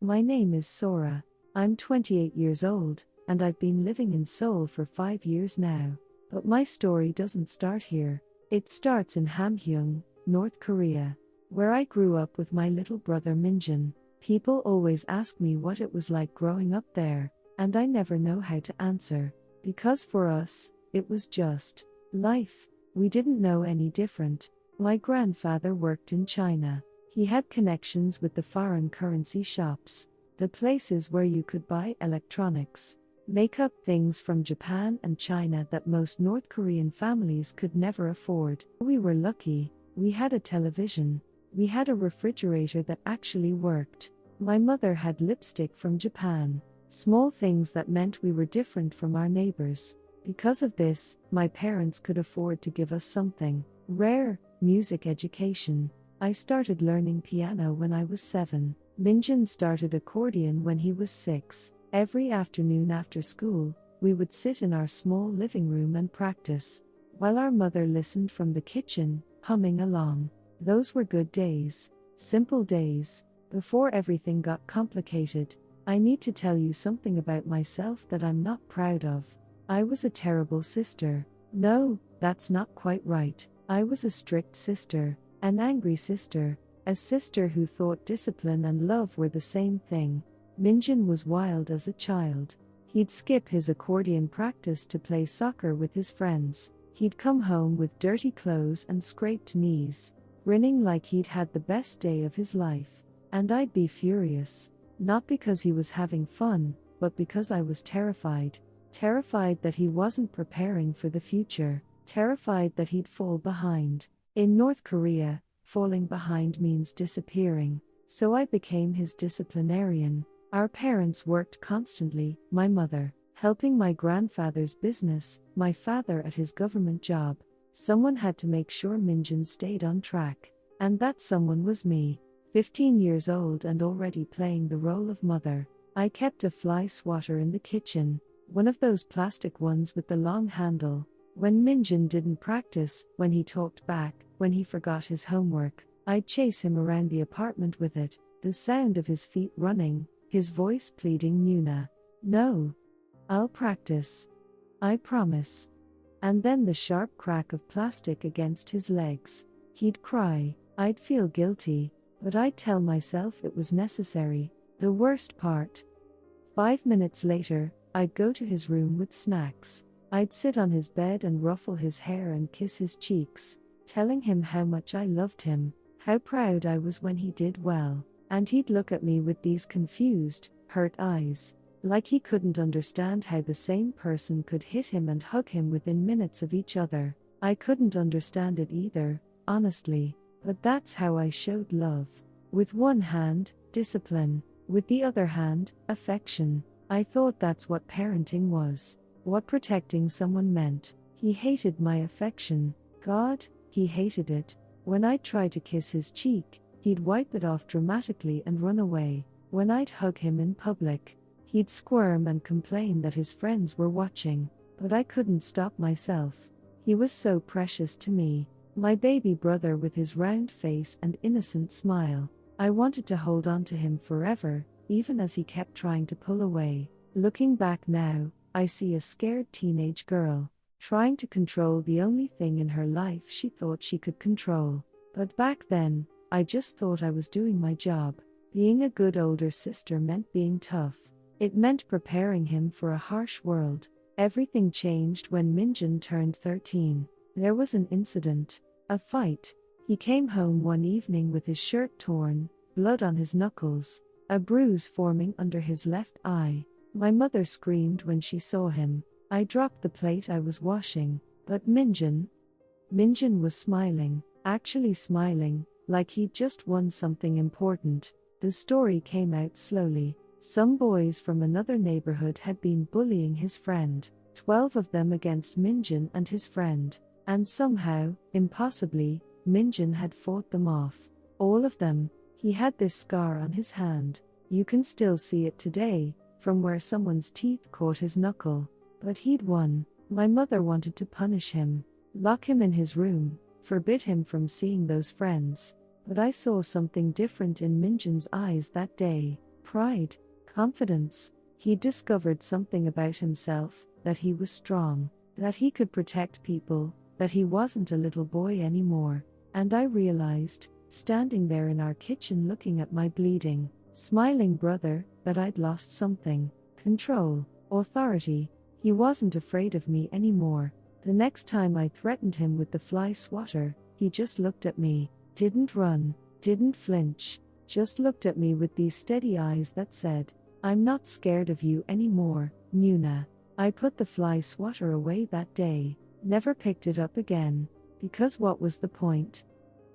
My name is Sora. I'm 28 years old, and I've been living in Seoul for 5 years now. But my story doesn't start here. It starts in Hamheung, North Korea, where I grew up with my little brother Minjun. People always ask me what it was like growing up there, and I never know how to answer. Because for us, it was just life. We didn't know any different. My grandfather worked in China. He had connections with the foreign currency shops, the places where you could buy electronics, makeup things from Japan and China that most North Korean families could never afford. We were lucky. We had a television. We had a refrigerator that actually worked. My mother had lipstick from Japan. Small things that meant we were different from our neighbors. Because of this, my parents could afford to give us something rare: music education. I started learning piano when I was 7. Minjun started accordion when he was 6. Every afternoon after school, we would sit in our small living room and practice, while our mother listened from the kitchen, humming along. Those were good days, simple days, before everything got complicated. I need to tell you something about myself that I'm not proud of. I was a terrible sister. No, that's not quite right. I was a strict sister, an angry sister, a sister who thought discipline and love were the same thing. Minjun was wild as a child. He'd skip his accordion practice to play soccer with his friends. He'd come home with dirty clothes and scraped knees, grinning like he'd had the best day of his life. And I'd be furious, not because he was having fun, but because I was terrified. Terrified that he wasn't preparing for the future, terrified that he'd fall behind. In North Korea, falling behind means disappearing, so I became his disciplinarian. Our parents worked constantly, my mother helping my grandfather's business, my father at his government job. Someone had to make sure Minjun stayed on track, and that someone was me. 15 years old and already playing the role of mother. I kept a fly swatter in the kitchen, one of those plastic ones with the long handle. When Minjun didn't practice, when he talked back, when he forgot his homework, I'd chase him around the apartment with it, the sound of his feet running, his voice pleading Nuna. No. I'll practice. I promise. And then the sharp crack of plastic against his legs. He'd cry, I'd feel guilty, but I'd tell myself it was necessary. The worst part. 5 minutes later, I'd go to his room with snacks. I'd sit on his bed and ruffle his hair and kiss his cheeks, telling him how much I loved him, how proud I was when he did well. And he'd look at me with these confused, hurt eyes, like he couldn't understand how the same person could hit him and hug him within minutes of each other. I couldn't understand it either, honestly, but that's how I showed love. With one hand, discipline, with the other hand, affection. I thought that's what parenting was, what protecting someone meant. He hated my affection. God, he hated it. When I'd try to kiss his cheek, he'd wipe it off dramatically and run away. When I'd hug him in public, he'd squirm and complain that his friends were watching, but I couldn't stop myself. He was so precious to me, my baby brother with his round face and innocent smile. I wanted to hold on to him forever, even as he kept trying to pull away. Looking back now, I see a scared teenage girl, trying to control the only thing in her life she thought she could control. But back then, I just thought I was doing my job. Being a good older sister meant being tough. It meant preparing him for a harsh world. Everything changed when Minjun turned 13. There was an incident, a fight. He came home one evening with his shirt torn, blood on his knuckles, a bruise forming under his left eye. My mother screamed when she saw him. I dropped the plate I was washing, but Minjun was smiling, actually smiling, like he'd just won something important. The story came out slowly. Some boys from another neighborhood had been bullying his friend, 12 of them against Minjun and his friend, and somehow, impossibly, Minjun had fought them off. All of them. He had this scar on his hand. You can still see it today, from where someone's teeth caught his knuckle. But he'd won. My mother wanted to punish him, lock him in his room, forbid him from seeing those friends. But I saw something different in Minjun's eyes that day. Pride, confidence. He'd discovered something about himself, that he was strong, that he could protect people, that he wasn't a little boy anymore. And I realized, standing there in our kitchen looking at my bleeding, smiling brother, that I'd lost something. Control, authority. He wasn't afraid of me anymore. The next time I threatened him with the fly swatter, he just looked at me, didn't run, didn't flinch, just looked at me with these steady eyes that said, "I'm not scared of you anymore, Nuna." I put the fly swatter away that day, never picked it up again, because what was the point?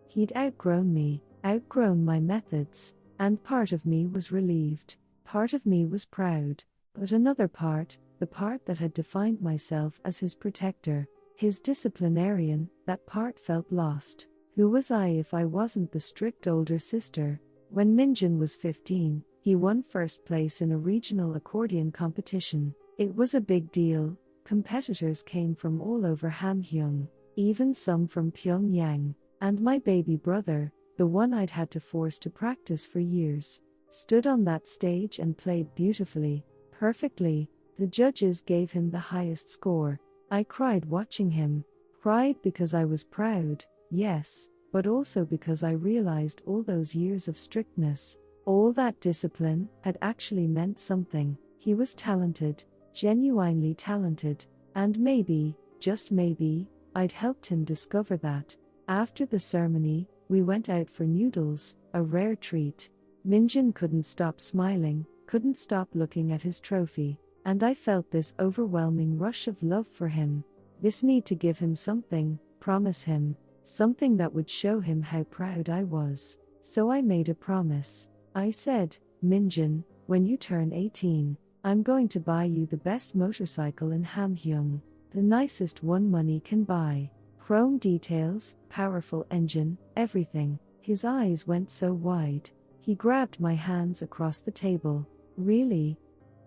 He'd outgrown me, outgrown my methods, and part of me was relieved, part of me was proud, but another part, the part that had defined myself as his protector, his disciplinarian, that part felt lost. Who was I if I wasn't the strict older sister? When Minjun was 15, he won first place in a regional accordion competition. It was a big deal. Competitors came from all over Hamheung, even some from Pyongyang, and my baby brother, the one I'd had to force to practice for years, stood on that stage and played beautifully, perfectly. The judges gave him the highest score. I cried watching him. Cried because I was proud, yes, but also because I realized all those years of strictness, all that discipline, had actually meant something. He was talented, genuinely talented, and maybe, just maybe, I'd helped him discover that. After the ceremony, we went out for noodles, a rare treat. Minjun couldn't stop smiling, couldn't stop looking at his trophy. And I felt this overwhelming rush of love for him, this need to give him something, promise him, something that would show him how proud I was. So I made a promise. I said, "Minjun, when you turn 18, I'm going to buy you the best motorcycle in Hamheung, the nicest one money can buy. Chrome details, powerful engine, everything." His eyes went so wide. He grabbed my hands across the table. "Really?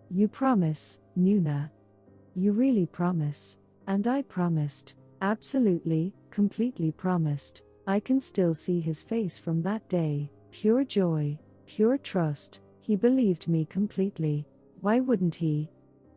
You promise, Nuna? You really promise?" And I promised. Absolutely, completely promised. I can still see his face from that day. Pure joy, pure trust. He believed me completely. Why wouldn't he?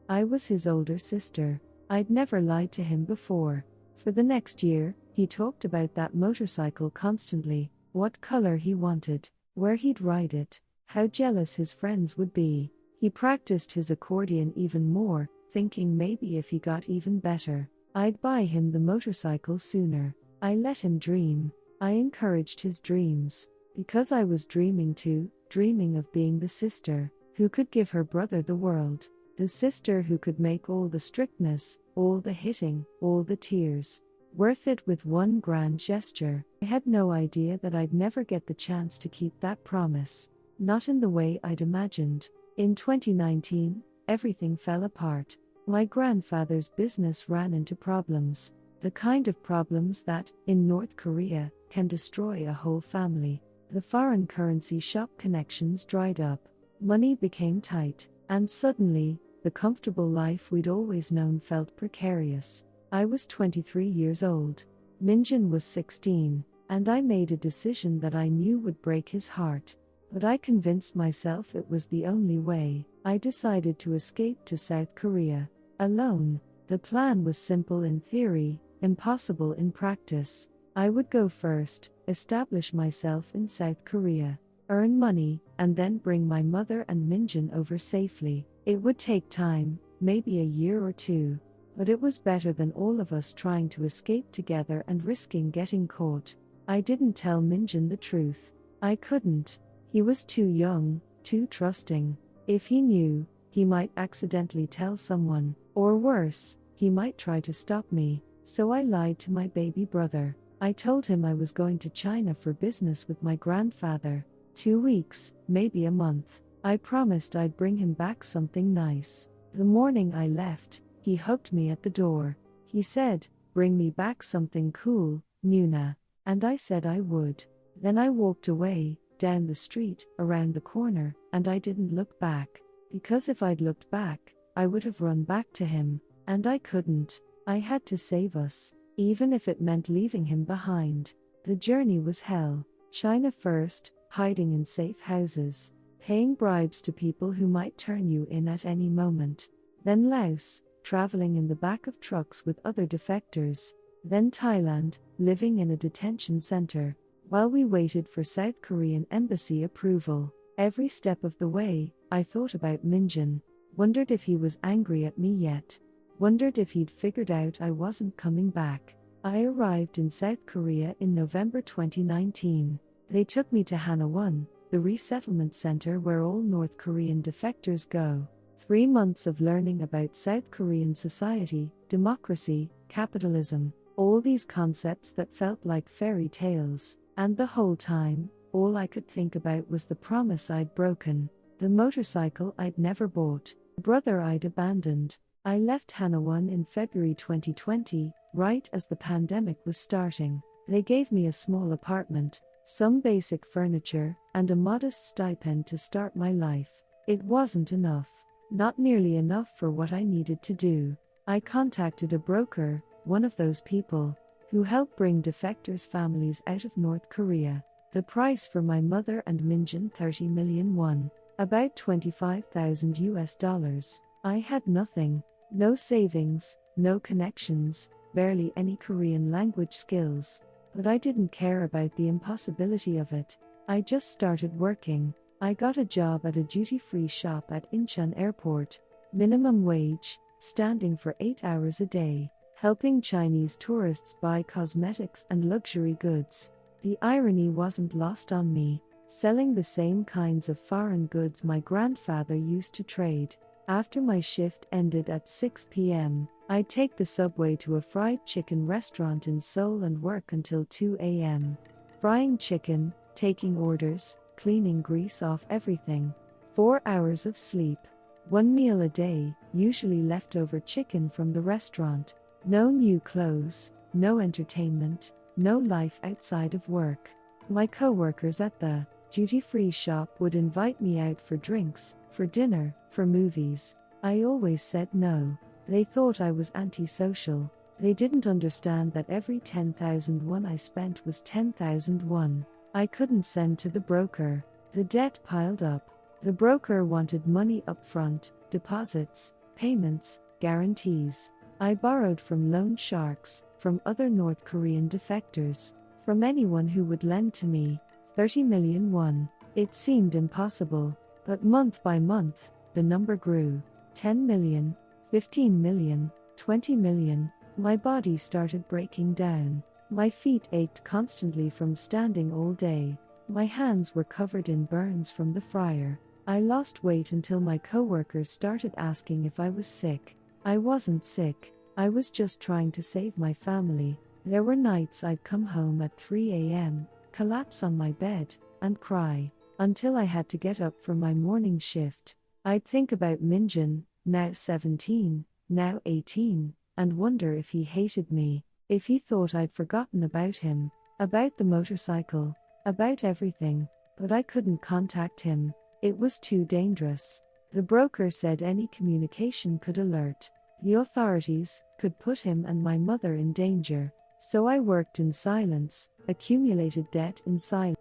I was his older sister. I'd never lied to him before. For the next year, he talked about that motorcycle constantly, what color he wanted, where he'd ride it, how jealous his friends would be. He practiced his accordion even more, thinking maybe if he got even better, I'd buy him the motorcycle sooner. I let him dream. I encouraged his dreams. Because I was dreaming too, dreaming of being the sister who could give her brother the world, the sister who could make all the strictness, all the hitting, all the tears, worth it with one grand gesture. I had no idea that I'd never get the chance to keep that promise, not in the way I'd imagined. In 2019, everything fell apart. My grandfather's business ran into problems, the kind of problems that, in North Korea, can destroy a whole family. The foreign currency shop connections dried up, money became tight, and suddenly, the comfortable life we'd always known felt precarious. I was 23 years old. Minjun was 16, and I made a decision that I knew would break his heart. But I convinced myself it was the only way. I decided to escape to South Korea. Alone. The plan was simple in theory, impossible in practice. I would go first, establish myself in South Korea, earn money, and then bring my mother and Minjun over safely. It would take time, maybe a year or two, but it was better than all of us trying to escape together and risking getting caught. I didn't tell Minjun the truth. I couldn't. He was too young, too trusting. If he knew, he might accidentally tell someone, or worse, he might try to stop me. So I lied to my baby brother. I told him I was going to China for business with my grandfather. 2 weeks, maybe a month. I promised I'd bring him back something nice. The morning I left, he hugged me at the door. He said, "Bring me back something cool, Nuna." And I said I would. Then I walked away, down the street, around the corner, and I didn't look back. Because if I'd looked back, I would have run back to him. And I couldn't. I had to save us, even if it meant leaving him behind. The journey was hell. China first, hiding in safe houses, paying bribes to people who might turn you in at any moment. Then Laos, traveling in the back of trucks with other defectors. Then Thailand, living in a detention center, while we waited for South Korean embassy approval. Every step of the way, I thought about Minjun, wondered if he was angry at me yet, wondered if he'd figured out I wasn't coming back. I arrived in South Korea in November 2019. They took me to Hamheung, the resettlement center where all North Korean defectors go. 3 months of learning about South Korean society, democracy, capitalism, all these concepts that felt like fairy tales. And the whole time, all I could think about was the promise I'd broken, the motorcycle I'd never bought, the brother I'd abandoned. I left Hamheung in February 2020, right as the pandemic was starting. They gave me a small apartment, some basic furniture, and a modest stipend to start my life. It wasn't enough. Not nearly enough for what I needed to do. I contacted a broker, one of those people, who help bring defectors' families out of North Korea. The price for my mother and Minjun 30 million won, about $25,000. I had nothing, no savings, no connections, barely any Korean language skills. But I didn't care about the impossibility of it. I just started working. I got a job at a duty-free shop at Incheon Airport, minimum wage, standing for 8 hours a day, helping Chinese tourists buy cosmetics and luxury goods. The irony wasn't lost on me, selling the same kinds of foreign goods my grandfather used to trade. After my shift ended at 6 p.m., I'd take the subway to a fried chicken restaurant in Seoul and work until 2 a.m. Frying chicken, taking orders, cleaning grease off everything. 4 hours of sleep. 1 meal a day, usually leftover chicken from the restaurant. No new clothes, no entertainment, no life outside of work. My co-workers at the duty-free shop would invite me out for drinks, for dinner, for movies. I always said no. They thought I was antisocial. They didn't understand that every 10,000 won I spent was 10,000 won. I couldn't send to the broker. The debt piled up. The broker wanted money up front, deposits, payments, guarantees. I borrowed from loan sharks, from other North Korean defectors, from anyone who would lend to me. 30 million won. It seemed impossible, but month by month, the number grew. 10 million, 15 million, 20 million. My body started breaking down. My feet ached constantly from standing all day. My hands were covered in burns from the fryer. I lost weight until my coworkers started asking if I was sick. I wasn't sick. I was just trying to save my family. There were nights I'd come home at 3 a.m., collapse on my bed, and cry, until I had to get up for my morning shift. I'd think about Minjun, now 17, now 18, and wonder if he hated me, if he thought I'd forgotten about him, about the motorcycle, about everything, but I couldn't contact him. It was too dangerous. The broker said any communication could alert the authorities, could put him and my mother in danger. So I worked in silence, accumulated debt in silence,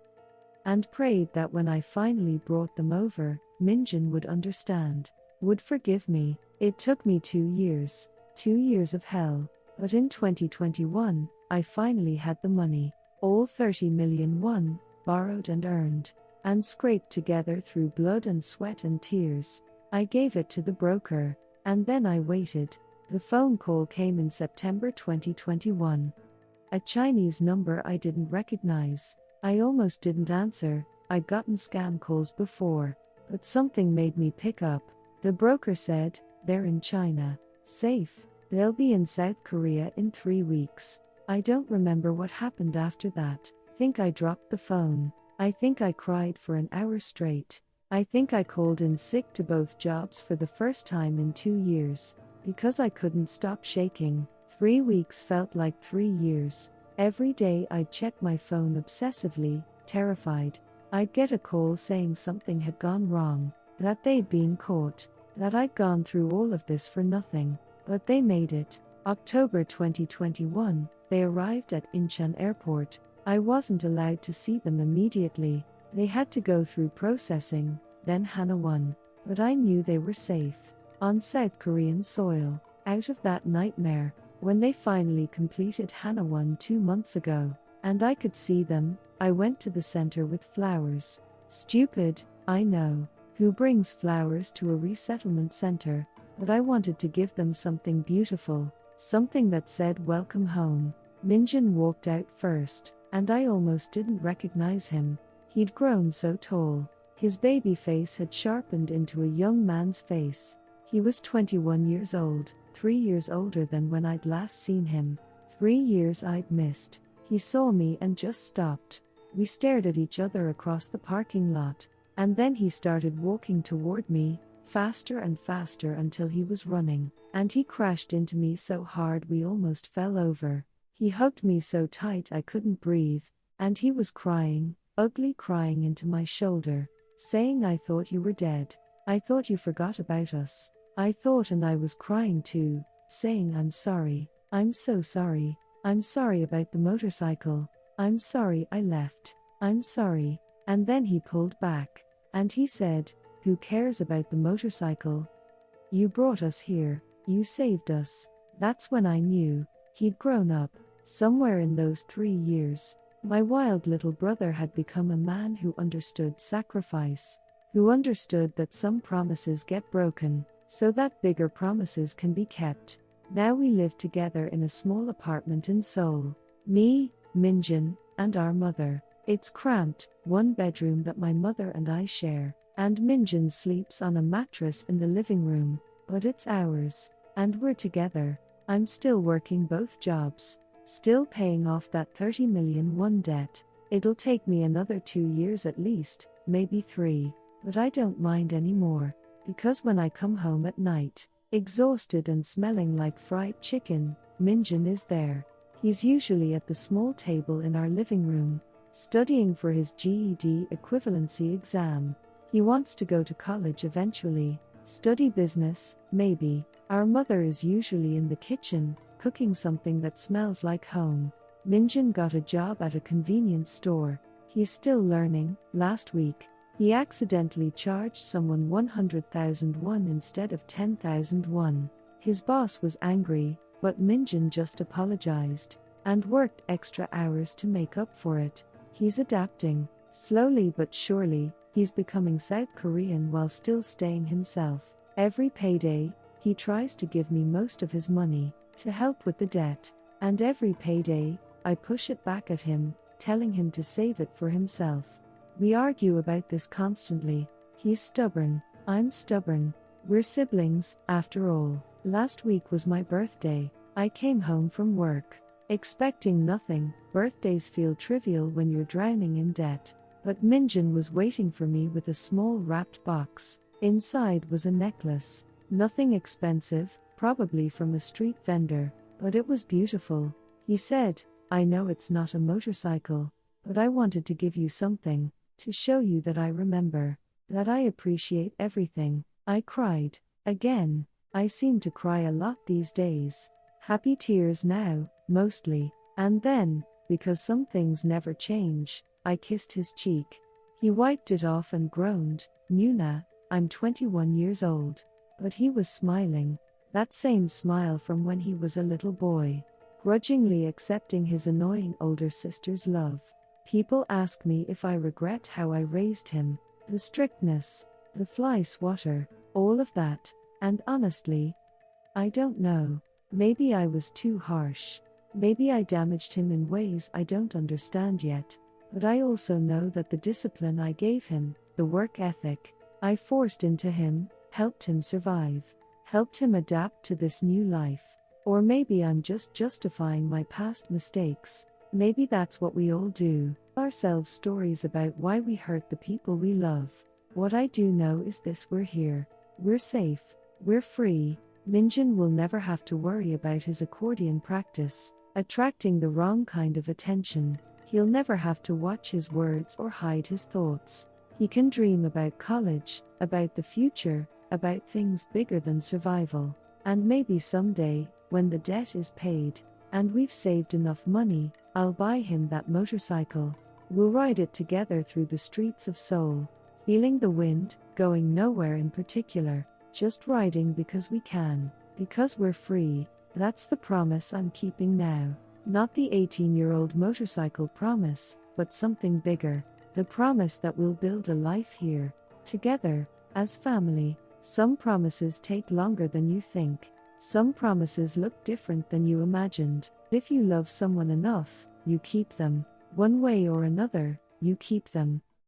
and prayed that when I finally brought them over, Minjun would understand, would forgive me. It took me 2 years, 2 years of hell, but in 2021, I finally had the money, all 30 million won, borrowed and earned, and scraped together through blood and sweat and tears. I gave it to the broker, and then I waited. The phone call came in September 2021. A Chinese number I didn't recognize. I almost didn't answer. I'd gotten scam calls before, but something made me pick up. The broker said, "They're in China. Safe. They'll be in South Korea in 3 weeks." I don't remember what happened after that. Think I dropped the phone. I think I cried for an hour straight. I think I called in sick to both jobs for the first time in 2 years, because I couldn't stop shaking. 3 weeks felt like 3 years. Every day I'd check my phone obsessively, terrified. I'd get a call saying something had gone wrong, that they'd been caught, that I'd gone through all of this for nothing. But they made it. October 2021, they arrived at Incheon Airport. I wasn't allowed to see them immediately. They had to go through processing, then Hana won. But I knew they were safe. On South Korean soil. Out of that nightmare. When they finally completed Hana won 2 months ago. And I could see them, I went to the center with flowers. Stupid, I know. Who brings flowers to a resettlement center? But I wanted to give them something beautiful. Something that said welcome home. Minjun walked out first, and I almost didn't recognize him. He'd grown so tall. His baby face had sharpened into a young man's face. He was 21 years old, 3 years older than when I'd last seen him. 3 years I'd missed. He saw me and just stopped. We stared at each other across the parking lot, and then he started walking toward me, faster and faster until he was running, and he crashed into me so hard we almost fell over. He hugged me so tight I couldn't breathe, and he was crying, ugly crying into my shoulder, saying I thought you were dead. I thought you forgot about us. I thought, and I was crying too, saying I'm sorry, I'm so sorry, I'm sorry about the motorcycle, I'm sorry I left, I'm sorry. And then he pulled back, and he said, who cares about the motorcycle? You brought us here, you saved us. That's when I knew, he'd grown up. Somewhere in those 3 years, my wild little brother had become a man who understood sacrifice, who understood that some promises get broken, so that bigger promises can be kept. Now we live together in a small apartment in Seoul. Me, Minjun, and our mother. It's cramped, 1 bedroom that my mother and I share, and Minjun sleeps on a mattress in the living room, but it's ours, and we're together. I'm still working both jobs, still paying off that 30 million won debt. It'll take me another 2 years at least, maybe 3, but I don't mind anymore, because when I come home at night, exhausted and smelling like fried chicken, Minjun is there. He's usually at the small table in our living room, studying for his GED equivalency exam. He wants to go to college eventually, study business, maybe. Our mother is usually in the kitchen, cooking something that smells like home. Minjun got a job at a convenience store. He's still learning. Last week, he accidentally charged someone 100,000 won instead of 10,000 won. His boss was angry, but Minjun just apologized, and worked extra hours to make up for it. He's adapting. Slowly but surely, he's becoming South Korean while still staying himself. Every payday, he tries to give me most of his money, to help with the debt. And every payday, I push it back at him, telling him to save it for himself. We argue about this constantly. He's stubborn, I'm stubborn. We're siblings, after all. Last week was my birthday. I came home from work, expecting nothing. Birthdays feel trivial when you're drowning in debt. But Minjun was waiting for me with a small wrapped box. Inside was a necklace. Nothing expensive, probably from a street vendor, but it was beautiful. He said, I know it's not a motorcycle, but I wanted to give you something, to show you that I remember, that I appreciate everything. I cried. Again. I seem to cry a lot these days. Happy tears now, mostly. And then, because some things never change, I kissed his cheek. He wiped it off and groaned, Nuna, I'm 21 years old. But he was smiling. That same smile from when he was a little boy. Grudgingly accepting his annoying older sister's love. People ask me if I regret how I raised him. The strictness, the fly swatter, all of that. And honestly, I don't know. Maybe I was too harsh. Maybe I damaged him in ways I don't understand yet. But I also know that the discipline I gave him, the work ethic I forced into him, helped him survive, helped him adapt to this new life. Or maybe I'm just justifying my past mistakes. Maybe that's what we all do. Ourselves stories about why we hurt the people we love. What I do know is this: we're here. We're safe. We're free. Minjun will never have to worry about his accordion practice, attracting the wrong kind of attention. He'll never have to watch his words or hide his thoughts. He can dream about college, about the future, about things bigger than survival. And maybe someday, when the debt is paid, and we've saved enough money, I'll buy him that motorcycle. We'll ride it together through the streets of Seoul. feeling the wind, going nowhere in particular, just riding because we can, because we're free. That's the promise I'm keeping now. Not the 18-year-old motorcycle promise, but something bigger. The promise that we'll build a life here, together, as family. Some promises take longer than you think. Some promises look different than you imagined. If you love someone enough, you keep them. One way or another, you keep them.